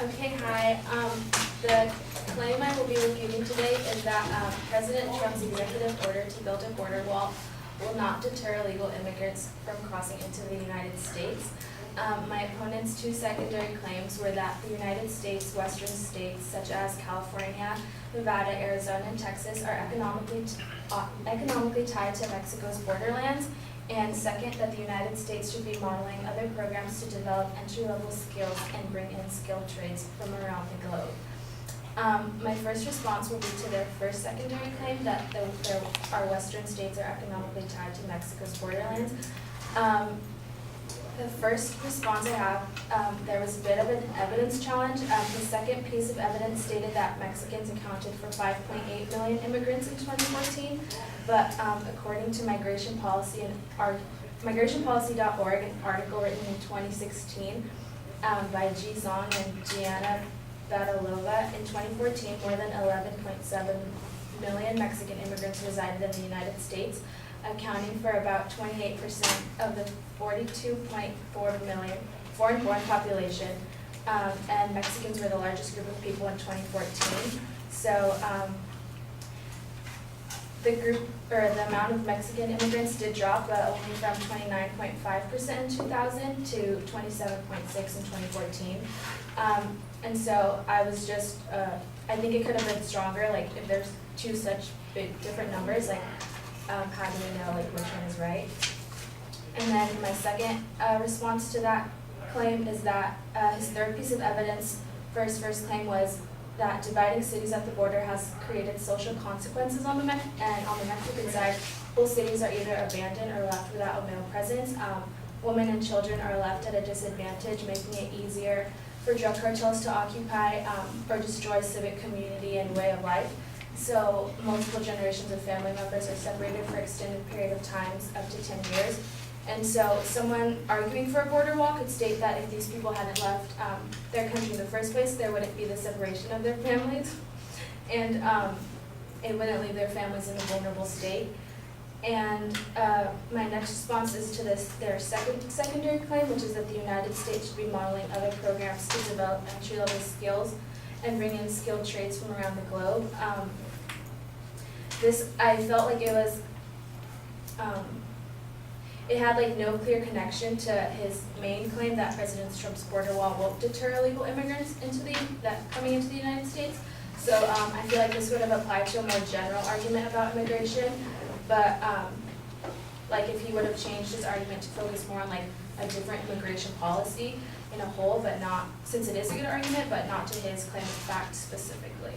Okay, hi. The claim I will be refuting today is that President Trump's executive order to build a border wall will not deter illegal immigrants from crossing into the United States. My opponent's two secondary claims were that the United States' western states, such as California, Nevada, Arizona, and Texas, are economically tied to Mexico's borderlands, and second, that the United States should be modeling other programs to develop entry-level skills and bring in skilled trades from around the globe. My first response will be to their first secondary claim that our western states are economically tied to Mexico's borderlands. The first response I have, there was a bit of an evidence challenge. The second piece of evidence stated that Mexicans accounted for 5.8 million immigrants in 2014, but according to Migration Policy and migrationpolicy.org, an article written in 2016 by Ji Zong and Gianna Badalova, in 2014, more than 11.7 million Mexican immigrants resided in the United States, accounting for about 28% of the 42.4 million foreign-born population, and Mexicans were the largest group of people in 2014. So the amount of Mexican immigrants did drop, but only from 29.5% in 2000 to 27.6% in 2014. And so I was just, I think it could have been stronger, like if there's two such big different numbers, like how do we know like which one is right? And then my second response to that claim is that his third piece of evidence for his first claim was that dividing cities at the border has created social consequences on the Mexican side. Whole cities are either abandoned or left without a male presence. Women and children are left at a disadvantage, making it easier for drug cartels to occupy or destroy civic community and way of life. So multiple generations of family members are separated for extended period of times, up to 10 years. And so someone arguing for a border wall could state that if these people hadn't left their country in the first place, there wouldn't be the separation of their families. And it wouldn't leave their families in a vulnerable state. And my next response is to their secondary claim, which is that the United States should be modeling other programs to develop entry-level skills and bring in skilled trades from around the globe. I felt like it was, it had like no clear connection to his main claim that President Trump's border wall won't deter illegal immigrants coming into the United States. So I feel like this would have applied to a more general argument about immigration, but like if he would have changed his argument to focus more on like a different immigration policy in a whole, but not, since it is a good argument, but not to his claim of fact specifically.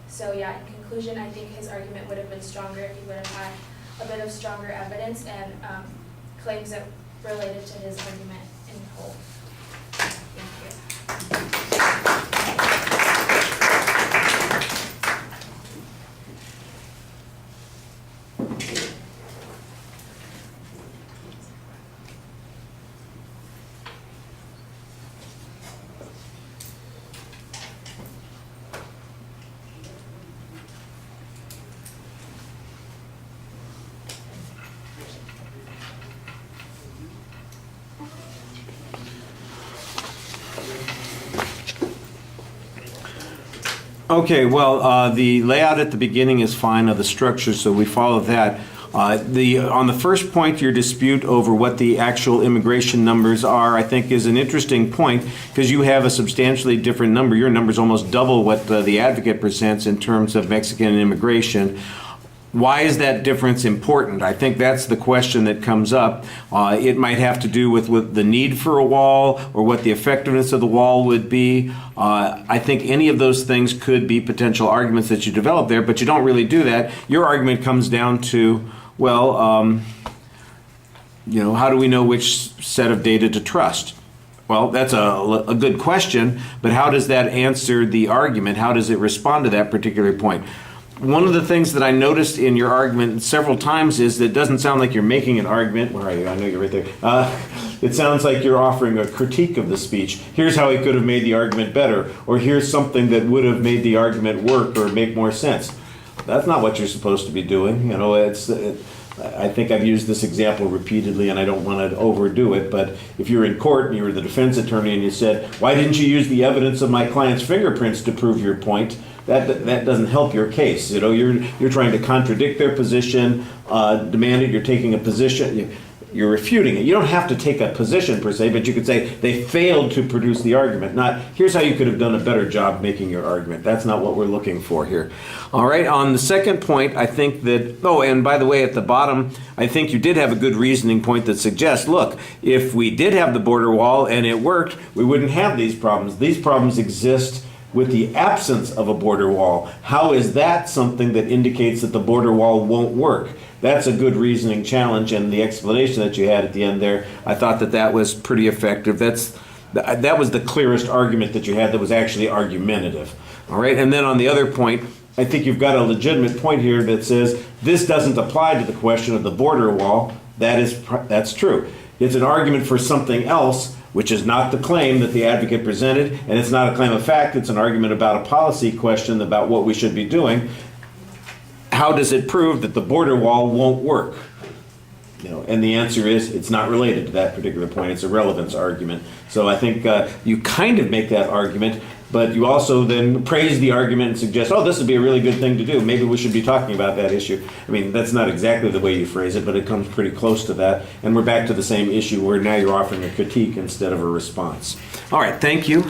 So yeah, in conclusion, I think his argument would have been stronger if he would have had a bit of stronger evidence and claims that related to his argument in whole. Thank you. Okay, well, the layout at the beginning is fine of the structure, so we follow that. On the first point, your dispute over what the actual immigration numbers are, I think is an interesting point because you have a substantially different number. Your number is almost double what the advocate presents in terms of Mexican immigration. Why is that difference important? I think that's the question that comes up. It might have to do with the need for a wall or what the effectiveness of the wall would be. I think any of those things could be potential arguments that you develop there, but you don't really do that. Your argument comes down to, well, how do we know which set of data to trust? Well, that's a good question, but how does that answer the argument? How does it respond to that particular point? One of the things that I noticed in your argument several times is that it doesn't sound like you're making an argument. Where are you? I know you're right there. It sounds like you're offering a critique of the speech. Here's how he could have made the argument better, or here's something that would have made the argument work or make more sense. That's not what you're supposed to be doing. I think I've used this example repeatedly and I don't want to overdo it, but if you're in court and you were the defense attorney and you said, why didn't you use the evidence of my client's fingerprints to prove your point? That doesn't help your case. You know, you're trying to contradict their position, demand it, you're taking a position, you're refuting it. You don't have to take a position per se, but you could say they failed to produce the argument. Not, here's how you could have done a better job making your argument. That's not what we're looking for here. All right, on the second point, I think that, oh, and by the way, at the bottom, I think you did have a good reasoning point that suggests, look, if we did have the border wall and it worked, we wouldn't have these problems. These problems exist with the absence of a border wall. How is that something that indicates that the border wall won't work? That's a good reasoning challenge, and the explanation that you had at the end there, I thought that was pretty effective. That was the clearest argument that you had that was actually argumentative. All right, and then on the other point, I think you've got a legitimate point here that says this doesn't apply to the question of the border wall. That's true. It's an argument for something else, which is not the claim that the advocate presented, and it's not a claim of fact. It's an argument about a policy question about what we should be doing. How does it prove that the border wall won't work? You know, and the answer is it's not related to that particular point. It's a relevance argument. So I think you kind of make that argument, but you also then praise the argument and suggest, oh, this would be a really good thing to do. Maybe we should be talking about that issue. I mean, that's not exactly the way you phrase it, but it comes pretty close to that. And we're back to the same issue where now you're offering a critique instead of a response. All right, thank you.